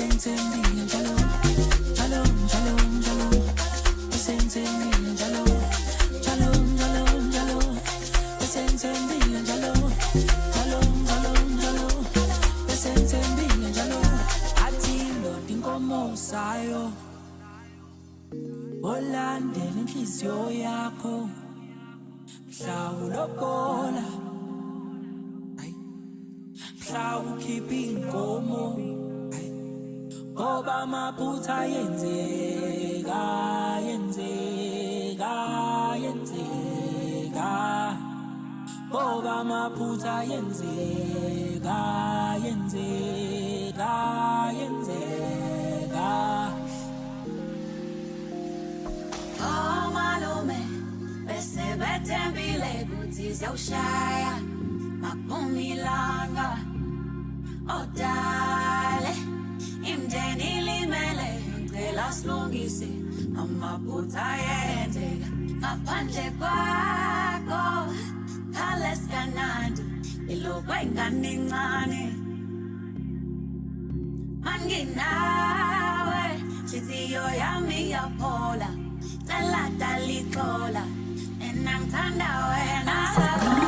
Sensembile njalo, njalo, njalo, njalo. Sensembile njalo, njalo, njalo, njalo. Sensembile njalo, njalo, njalo, njalo. Sensembile njalo. Athi ndoda inkomo sayo, olandela inhliziyo yakho, mhla ulobola, mhla ukhipha inkomo, ngoba amaphutha yenzeka, yenzeka, yenzeka, ngoba amaphutha yenzeka, yenzeka, yenzeka. Oh malume, bese bethembile kuthi ziyawushaya makuphumilanga. Oh dale, imndeni ilimele, ngicela silungise amaphutha ayenzeka ngaphandle kwakho. Khale sikanandi ilokwe ingane encane, manginawe nhliziyo yami yaphola, cela dala ixola, mina ngithanda wena.